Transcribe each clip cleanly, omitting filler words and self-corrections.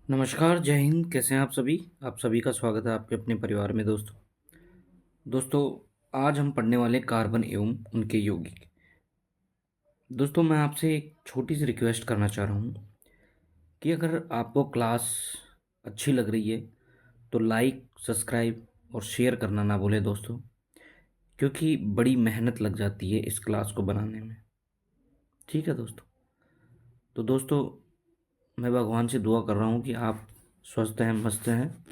नमस्कार, जय हिंद। कैसे हैं आप सभी? आप सभी का स्वागत है आपके अपने परिवार में दोस्तों। दोस्तों, आज हम पढ़ने वाले कार्बन एवं उनके यौगिक। दोस्तों, मैं आपसे एक छोटी सी रिक्वेस्ट करना चाह रहा हूँ कि अगर आपको क्लास अच्छी लग रही है तो लाइक, सब्सक्राइब और शेयर करना ना भूलें दोस्तों, क्योंकि बड़ी मेहनत लग जाती है इस क्लास को बनाने में। ठीक है दोस्तों? तो दोस्तों, मैं भगवान से दुआ कर रहा हूँ कि आप स्वस्थ हैं, मस्त हैं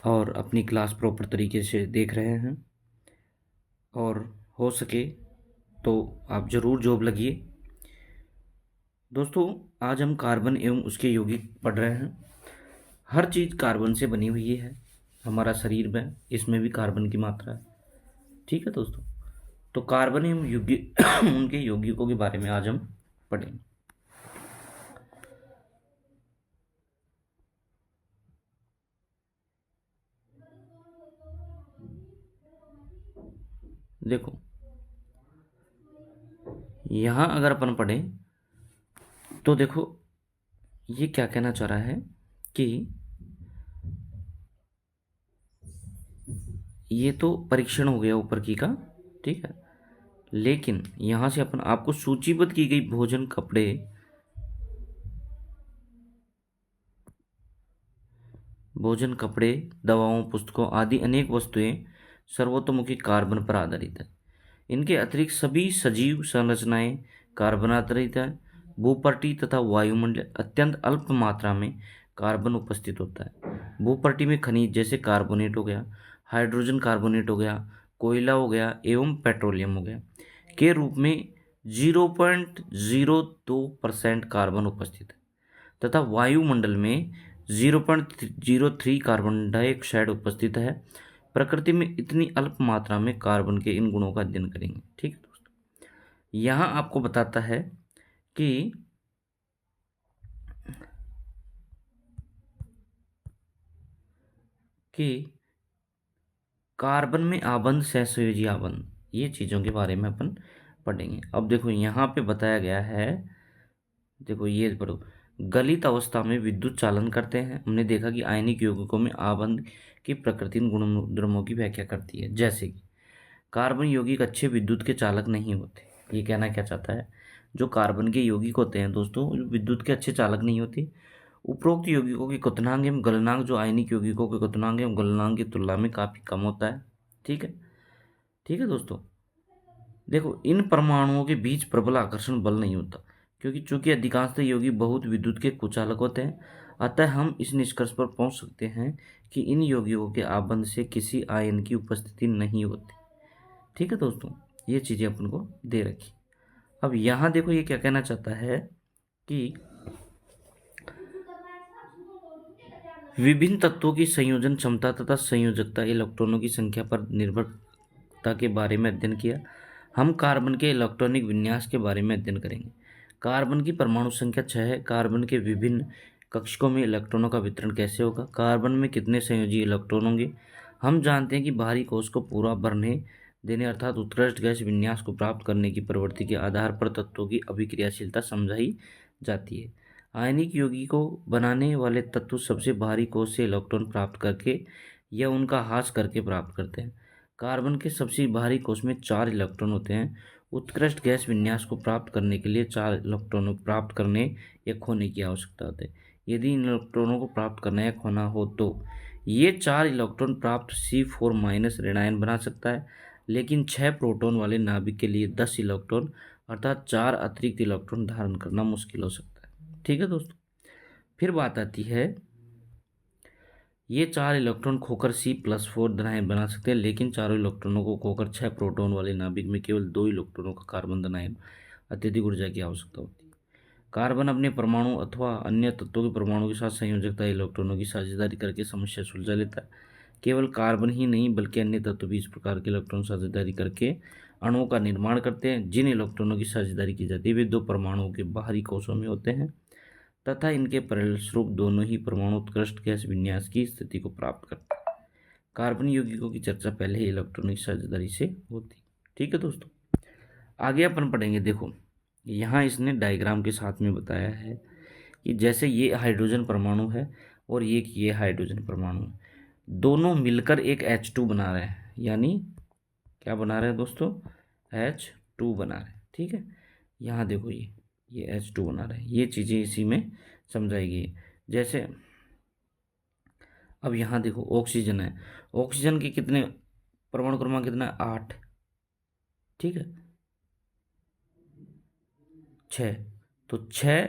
और अपनी क्लास प्रॉपर तरीके से देख रहे हैं, और हो सके तो आप ज़रूर जॉब लगिए। दोस्तों, आज हम कार्बन एवं उसके यौगिक पढ़ रहे हैं। हर चीज़ कार्बन से बनी हुई है। हमारा शरीर में, इसमें भी कार्बन की मात्रा है। ठीक है दोस्तों? तो कार्बन एवं यौगिक उनके यौगिकों के बारे में आज हम पढ़ेंगे। देखो, यहाँ अगर अपन पढ़ें तो देखो, ये क्या कहना चाह रहा है कि ये तो परीक्षण हो गया ऊपर की का, ठीक है। लेकिन यहाँ से अपन आपको सूचीबद्ध की गई भोजन, कपड़े, दवाओं, पुस्तकों आदि अनेक वस्तुएं सर्वतोमुखी कार्बन पर आधारित है। इनके अतिरिक्त सभी सजीव संरचनाएं कार्बन आधारित है। भूपटल तथा वायुमंडल अत्यंत अल्प मात्रा में कार्बन उपस्थित होता है। भूपटल में खनिज जैसे कार्बोनेट हो गया, हाइड्रोजन कार्बोनेट हो गया, कोयला हो गया एवं पेट्रोलियम हो गया के रूप में 0.02% कार्बन उपस्थित है, तथा वायुमंडल में 0.03 कार्बन डाइऑक्साइड उपस्थित है। प्रकृति में इतनी अल्प मात्रा में कार्बन के इन गुणों का अध्ययन करेंगे। ठीक है दोस्तों? यहाँ आपको बताता है कि कि कार्बन में आबंध, सहसंयोजी आबंध, ये चीज़ों के बारे में अपन पढ़ेंगे। अब देखो, यहाँ पे बताया गया है, देखो ये पढ़ो। गलित अवस्था में विद्युत चालन करते हैं। हमने देखा कि आयनिक यौगिकों में आबंध की प्रकृति इन गुणधर्मों की व्याख्या करती है। जैसे कि कार्बन यौगिक अच्छे विद्युत के चालक नहीं होते। ये कहना क्या चाहता है? जो कार्बन के यौगिक होते हैं दोस्तों, जो विद्युत के अच्छे चालक नहीं होते। उपरोक्त यौगिकों की क्वथनांक एवं गलनांक जो आयनिक यौगिकों के क्वथनांक एवं गलनांक की तुलना में काफी कम होता है। ठीक है? ठीक है दोस्तों? देखो, इन परमाणुओं के बीच प्रबल आकर्षण बल नहीं होता, क्योंकि चूंकि अधिकांशतः यौगिक बहुत विद्युत के कुचालक होते हैं। अतः हम इस निष्कर्ष पर पहुंच सकते हैं कि इन यौगिकों के आबंध से किसी आयन की उपस्थिति नहीं होती। ठीक है दोस्तों? ये चीजें अपन को दे रखी। अब यहाँ देखो, ये क्या कहना चाहता है कि विभिन्न तत्वों की संयोजन क्षमता तथा संयोजकता इलेक्ट्रॉनों की संख्या पर निर्भरता के बारे में अध्ययन किया। हम कार्बन के इलेक्ट्रॉनिक विन्यास के बारे में अध्ययन करेंगे। कार्बन की परमाणु संख्या 6 है। कार्बन के विभिन्न कक्षकों में इलेक्ट्रॉनों का वितरण कैसे होगा? कार्बन में कितने संयोजी इलेक्ट्रॉन होंगे? हम जानते हैं कि बाहरी कोश को पूरा भरने देने अर्थात उत्कृष्ट गैस विन्यास को प्राप्त करने की प्रवृत्ति के आधार पर तत्वों की अभिक्रियाशीलता समझाई जाती है। आयनिक यौगिकों को बनाने वाले तत्व सबसे बाहरी कोश से इलेक्ट्रॉन प्राप्त करके या उनका ह्रास करके प्राप्त करते हैं। कार्बन के सबसे बाहरी कोश में 4 इलेक्ट्रॉन होते हैं। उत्कृष्ट गैस विन्यास को प्राप्त करने के लिए 4 इलेक्ट्रॉनों को प्राप्त करने या खोने की आवश्यकता होती है। यदि इन इलेक्ट्रॉनों को प्राप्त करना या खोना हो तो ये 4 इलेक्ट्रॉन प्राप्त C4- ऋणायन बना सकता है, लेकिन 6 प्रोटॉन वाले नाभिक के लिए 10 इलेक्ट्रॉन अर्थात 4 अतिरिक्त इलेक्ट्रॉन धारण करना मुश्किल हो सकता है। ठीक है दोस्तों? फिर बात आती है, ये 4 इलेक्ट्रॉन खोकर C+4 धनायन बना सकते हैं, लेकिन चारों इलेक्ट्रॉनों को खोकर 6 प्रोटॉन वाले नाभिक में केवल 2 इलेक्ट्रॉनों का कार्बन धनायन अत्यधिक ऊर्जा की आवश्यकता होती है। कार्बन अपने परमाणु अथवा अन्य तत्वों के परमाणु के साथ संयोजकता इलेक्ट्रॉनों की साझेदारी करके समस्या सुलझा लेता है। केवल कार्बन ही नहीं बल्कि अन्य तत्व भी इस प्रकार के इलेक्ट्रॉन साझेदारी करके अणुओं का निर्माण करते हैं। जिन इलेक्ट्रॉनों की साझेदारी की जाती है वे 2 परमाणुओं के बाहरी कोशों में होते हैं, तथा इनके परिणामस्वरूप दोनों ही परमाणु उत्कृष्ट गैस विन्यास की स्थिति को प्राप्त करते हैं। कार्बन यौगिकों की चर्चा पहले ही इलेक्ट्रॉनिक साझेदारी से होती। ठीक है दोस्तों? आगे अपन पढ़ेंगे। देखो, यहाँ इसने डायग्राम के साथ में बताया है कि जैसे ये हाइड्रोजन परमाणु है और ये हाइड्रोजन परमाणु है, दोनों मिलकर एक H2 बना रहे हैं, यानी क्या बना रहे हैं दोस्तों, H2 बना रहे हैं। ठीक है, यहाँ देखो ये H2 बना रहे हैं, ये चीज़ें इसी में समझाई गई है। जैसे अब यहाँ देखो ऑक्सीजन है, ऑक्सीजन के कितने परमाणु क्रमांक कितना है, 8। ठीक है, 6, तो 6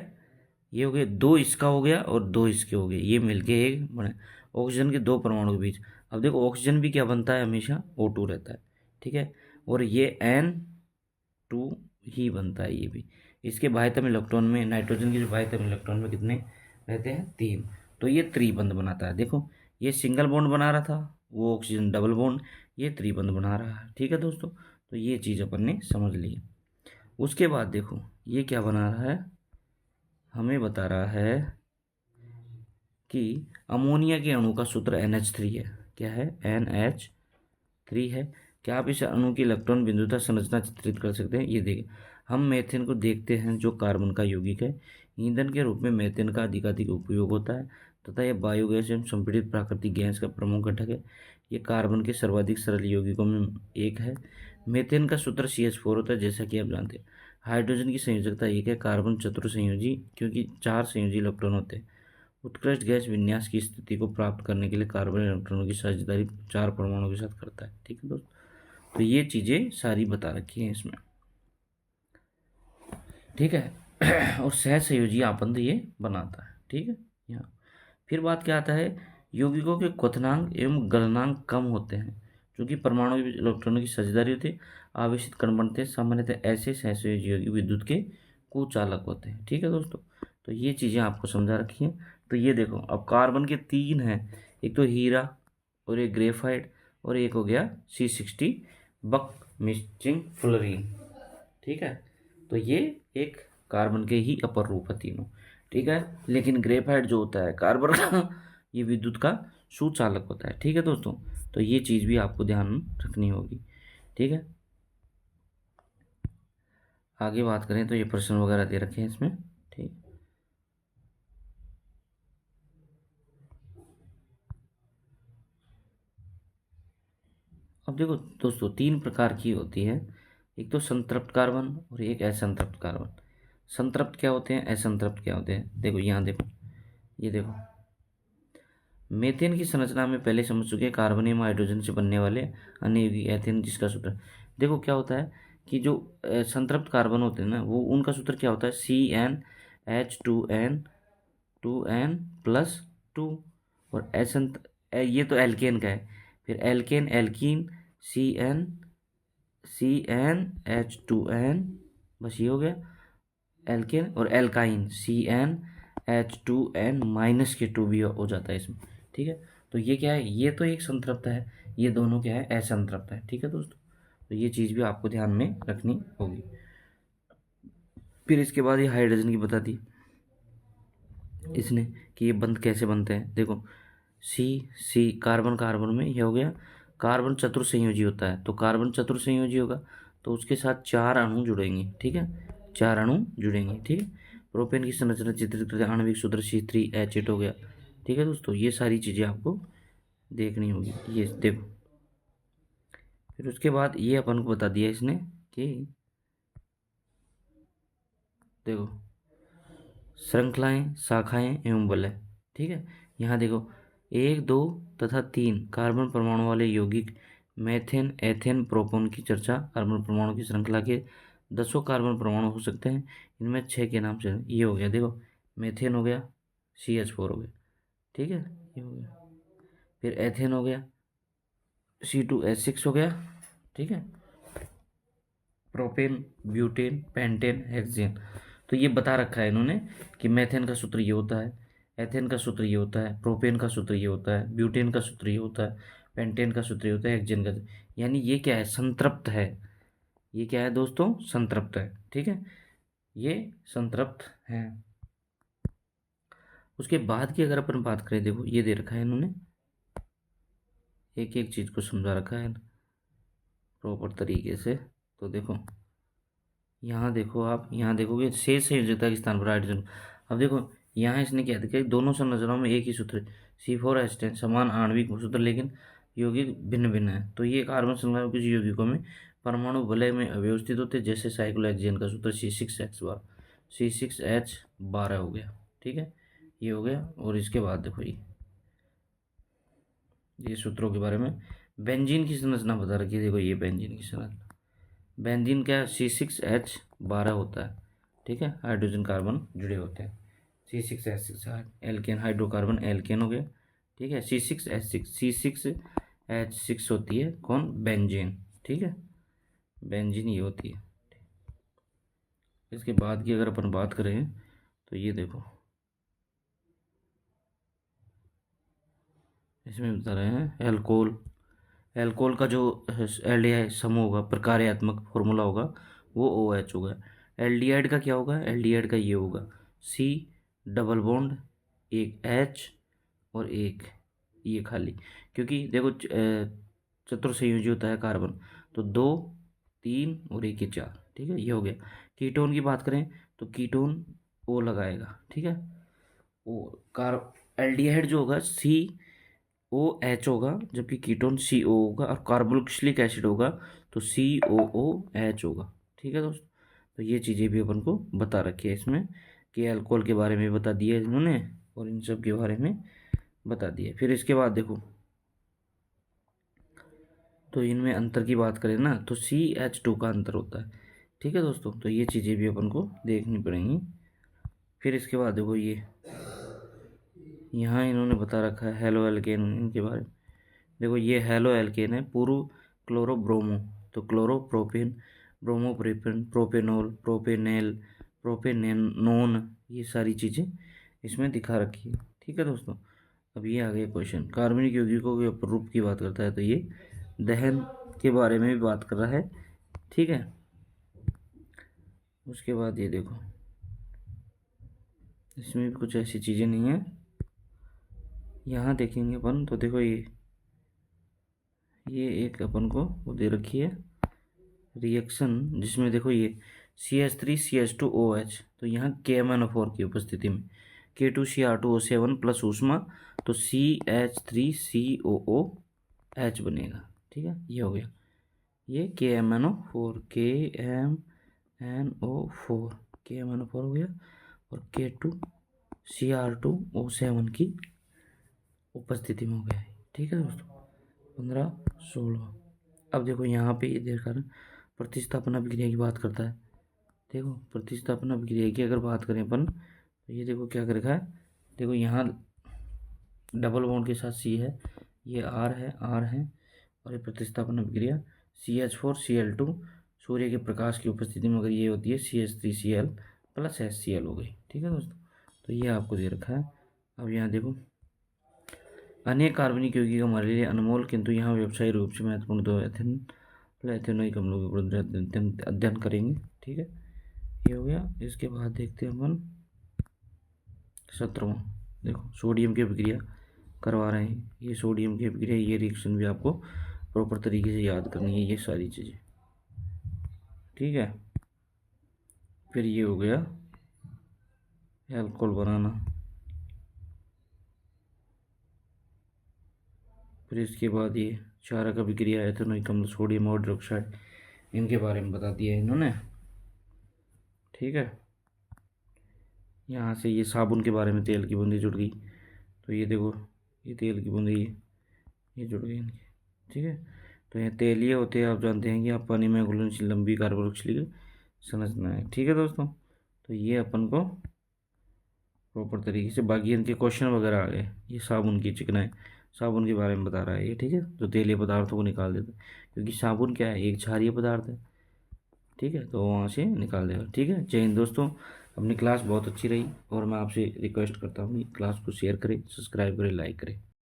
ये हो गए, 2 इसका हो गया और 2 इसके हो गए, ये मिलके एक बने ऑक्सीजन के 2 परमाणु के बीच। अब देखो ऑक्सीजन भी क्या बनता है, हमेशा O2 रहता है। ठीक है, और ये N2 ही बनता है ये भी। इसके बाह्यतम इलेक्ट्रॉन में, नाइट्रोजन के जो बाह्यतम इलेक्ट्रॉन में कितने रहते हैं, 3। तो ये त्रिबंध बनाता है। देखो ये सिंगल बॉन्ड बना रहा था, वो ऑक्सीजन डबल बॉन्ड, ये त्रिबंध बना रहा है। ठीक है दोस्तों, तो ये चीज़ अपन ने समझ ली। उसके बाद देखो ये क्या बना रहा है, हमें बता रहा है कि अमोनिया के अणु का सूत्र NH3 है। क्या है, NH3 है। क्या आप इस अणु की इलेक्ट्रॉन बिंदुता संरचना चित्रित कर सकते हैं। ये देखिए, हम मेथेन को देखते हैं जो कार्बन का यौगिक है। ईंधन के रूप में मेथेन का अधिकाधिक उपयोग होता है तथा यह बायोगैस एवं संपीड़ित प्राकृतिक गैस का प्रमुख घटक है। ये कार्बन के सर्वाधिक सरल यौगिकों में एक है। मेथेन का सूत्र CH4 होता है, जैसा कि आप जानते हैं। हाइड्रोजन की संयोजकता एक है, कार्बन चतुर्संयोजी, क्योंकि 4 संयोजी इलेक्ट्रॉन होते हैं। उत्कृष्ट गैस विन्यास की स्थिति को प्राप्त करने के लिए कार्बन इलेक्ट्रॉनों की साझेदारी 4 परमाणुओं के साथ करता है। ठीक है दोस्तों, तो ये चीज़ें सारी बता रखी हैं इसमें। ठीक है, और सहसंयोजी आपंद ये बनाता है। ठीक है, यहाँ फिर बात क्या आता है, यौगिकों के क्वथनांक एवं गलनांक कम होते हैं, क्योंकि परमाणु के इलेक्ट्रॉनों की साझेदारी होती है। आवेशित कण बनते हैं, सामान्यतः ऐसे सहसंयोजी यौगिक विद्युत के कुचालक होते हैं। ठीक है दोस्तों, तो ये चीज़ें आपको समझा रखी हैं। तो ये देखो, अब कार्बन के 3 हैं, एक तो हीरा और एक ग्रेफाइट और एक हो गया C60 बक मिस्टिंग फ्लोरीन। ठीक है, तो ये एक कार्बन के ही अपर रूप है तीनों। ठीक है, लेकिन ग्रेफाइट जो होता है कार्बन का, ये विद्युत का सुचालक होता है। ठीक है दोस्तों, तो ये चीज़ भी आपको ध्यान रखनी होगी। ठीक है, आगे बात करें तो ये प्रश्न वगैरह दे रखे हैं इसमें। ठीक, अब देखो दोस्तों, 3 प्रकार की होती है, एक तो संतृप्त कार्बन और एक असंतृप्त कार्बन। संतृप्त क्या होते हैं, असंतृप्त क्या होते हैं, देखो यहाँ देखो, ये देखो मीथेन की संरचना में पहले समझ चुके हैं, कार्बन एवं हाइड्रोजन से बनने वाले अन्य यौगिक एथेन, जिसका सूत्र देखो क्या होता है कि जो संतृप्त कार्बन होते हैं ना, वो उनका सूत्र क्या होता है, CnH2n+2। और ये तो एल्केन का है, फिर एल्केन एल्कीन CnH2n, बस ये हो गया एल्केन। और एल्काइन CnH2n-2 भी हो जाता है इसमें। ठीक है, तो ये क्या है, ये तो एक संतृप्त है, ये दोनों क्या है, असंतृप्त है। ठीक है दोस्तों, तो ये चीज़ भी आपको ध्यान में रखनी होगी। फिर इसके बाद ये हाइड्रोजन की बता दी इसने कि ये बंध कैसे बनते हैं। देखो सी कार्बन कार्बन में ये हो गया, कार्बन चतुर्संयोजी होता है, तो कार्बन चतुर्संयोजी होगा तो उसके साथ 4 अणु जुड़ेंगे। ठीक है, 4 अणु जुड़ेंगे। ठीक है, प्रोपेन की संरचना चित्रित करते आणविक सूत्र C3H8 हो गया। ठीक है दोस्तों, ये सारी चीज़ें आपको देखनी होगी। ये देखो, फिर उसके बाद ये अपन को बता दिया इसने कि देखो श्रृंखलाएं, शाखाएं एवं बलय। ठीक है, यहाँ देखो 1, 2 तथा 3 कार्बन परमाणु वाले यौगिक मेथेन, एथेन, प्रोपोन की चर्चा। कार्बन परमाणु की श्रृंखला के 10 कार्बन परमाणु हो सकते हैं, इनमें 6 के नाम से ये हो गया। देखो मेथेन हो गया, CH4 हो गया। ठीक है, ये हो गया। फिर एथेन हो गया, C2H6 हो गया। ठीक है, प्रोपेन, ब्यूटेन, पेंटेन, हेक्सेन। तो ये बता रखा है इन्होंने कि मेथेन का सूत्र ये होता है, एथेन का सूत्र ये होता है, प्रोपेन का सूत्र ये होता है, ब्यूटेन का सूत्र ये होता है, पेंटेन का सूत्र ये होता है, हेक्सेन का। यानी ये क्या है, संतृप्त है। ये क्या है दोस्तों, संतृप्त है। ठीक है, ये संतृप्त है। उसके बाद की अगर अपन बात करें, देखो ये दे रखा है इन्होंने, एक एक चीज को समझा रखा है प्रॉपर तरीके से। तो देखो यहाँ देखो, आप यहाँ देखोगे शेष संयोजकता के स्थान पर हाइड्रोजन। अब देखो यहाँ इसने क्या देखा, दोनों संरचनाओं में एक ही सूत्र C4H10 समान आणविक सूत्र लेकिन यौगिक भिन्न भिन्न है। तो ये कार्बन श्रृंखला किसी यौगिकों में परमाणु वलय में अव्यवस्थित होते हैं, जैसे साइक्लोहेक्सेन का सूत्र C6H12 हो गया। ठीक है, ये हो गया। और इसके बाद देखो ये सूत्रों के बारे में बेंजीन की संरचना बता रखी है। देखो ये बेंजीन की संरचना, बेंजीन क्या C6H12 होता है। ठीक है, हाइड्रोजन कार्बन जुड़े होते हैं। C6H6 एल्केन, हाइड्रोकार्बन एल्केन हो गया। ठीक है, C6H6 होती है कौन, बेंजीन। ठीक है, बेंजीन ये होती है। इसके बाद की अगर अपन बात करें तो ये देखो इसमें बता रहे हैं एल्कोहल, एल्कोहल का जो एल्डिहाइड समूह होगा, प्रकार्यात्मक फॉर्मूला होगा वो OH होगा। एल्डिहाइड का क्या होगा, एल्डिहाइड का ये होगा C डबल बॉन्ड, एक H और एक ये खाली, क्योंकि देखो चतुर्संयोजी होता है कार्बन, तो 2 3 और एक 4। ठीक है, ये हो गया। कीटोन की बात करें तो कीटोन O लगाएगा। ठीक है, एल्डिहाइड जो होगा COH होगा, जबकि कीटोन CO होगा, और कार्बोक्सिलिक एसिड होगा तो COOH होगा। ठीक है दोस्तों, तो ये चीज़ें भी अपन को बता रखी है इसमें, कि अल्कोहल के बारे में बता दिया इन्होंने और इन सब के बारे में बता दिया। फिर इसके बाद देखो, तो इनमें अंतर की बात करें ना तो CH2 का अंतर होता है। ठीक है दोस्तों, तो ये चीज़ें भी अपन को देखनी पड़ेंगी। फिर इसके बाद देखो ये यहाँ इन्होंने बता रखा है हेलो एल्केन, इनके बारे में देखो, ये हेलो एल्केन है पूर्व क्लोरोब्रोमो, तो क्लोरोप्रोपेन, ब्रोमोप्रोपेन, प्रोपेनॉल, प्रोपेनेल, प्रोपेनोन, ये सारी चीज़ें इसमें दिखा रखी है। ठीक है दोस्तों, अब ये आ गया क्वेश्चन, कार्बनिक यौगिकों के अपरूप की बात करता है, तो ये दहन के बारे में भी बात कर रहा है। ठीक है, उसके बाद ये देखो इसमें भी कुछ ऐसी चीज़ें नहीं है, यहाँ देखेंगे अपन तो देखो ये एक अपन को वो दे रखी है रिएक्शन, जिसमें देखो ये CH3CH2OH, तो यहाँ KMnO4 की उपस्थिति में K2Cr2O7 प्लस ऊष्मा, तो CH3COOH बनेगा। ठीक है, ये हो गया, ये KMnO4 हो गया, और K2Cr2O7 की उपस्थिति में हो गया है। ठीक है दोस्तों, 15 16। अब देखो यहाँ पे ये देखा ना, प्रतिस्थापन अभिक्रिया की बात करता है। देखो प्रतिस्थापन अभिक्रिया की अगर बात करें अपन, तो ये देखो क्या कर रखा है, देखो यहाँ डबल बॉन्ड के साथ C है, ये R है और ये प्रतिस्थापन अभिक्रिया CH4Cl2 सूर्य के प्रकाश की उपस्थिति में अगर ये होती है CH3Cl प्लस HCl हो गई। ठीक है दोस्तों, तो ये आपको दे रखा है। अब यहाँ देखो अनेक कार्बनिक यौगिक हमारे लिए अनमोल किंतु यहाँ व्यवसायिक रूप से महत्वपूर्ण दो एथेनोइक अम्लों के ऊपर अध्ययन करेंगे। ठीक है, ये हो गया। इसके बाद देखते हैं अपन 17वां, देखो सोडियम की अभिक्रिया करवा रहे हैं, ये सोडियम की अभिक्रिया, ये रिएक्शन भी आपको प्रॉपर तरीके से याद करनी है ये सारी चीज़ें। ठीक है, फिर ये हो गया अल्कोहल बनाना, फिर इसके बाद ये क्षारक अभिक्रिया, एथेनोइक अम्ल, सोडियम हाइड्रोक्साइड, इनके बारे में बता दिया इन्होंने। ठीक है, यहाँ से ये साबुन के बारे में, तेल की बूंदी जुड़ गई, तो ये देखो ये तेल की बूंदी ये जुड़ गई इनकी। ठीक है, तो ये तेलीय होते हैं, आप जानते हैं कि आप पानी में घुलनशील लंबी कार्बोक्सिलिक संरचना है। ठीक है दोस्तों, तो ये अपन को प्रॉपर तरीके से, बाकी इनके क्वेश्चन वगैरह आ गए। ये साबुन की चिकनाई, साबुन के बारे में बता रहा है ये। ठीक है, जो तेलीय पदार्थों को निकाल देता है, क्योंकि साबुन क्या है, एक क्षारीय पदार्थ है। ठीक है, तो वहाँ से निकाल देगा। ठीक है, जय हिंद दोस्तों, अपनी क्लास बहुत अच्छी रही और मैं आपसे रिक्वेस्ट करता हूँ क्लास को शेयर करें, सब्सक्राइब करें, लाइक करें।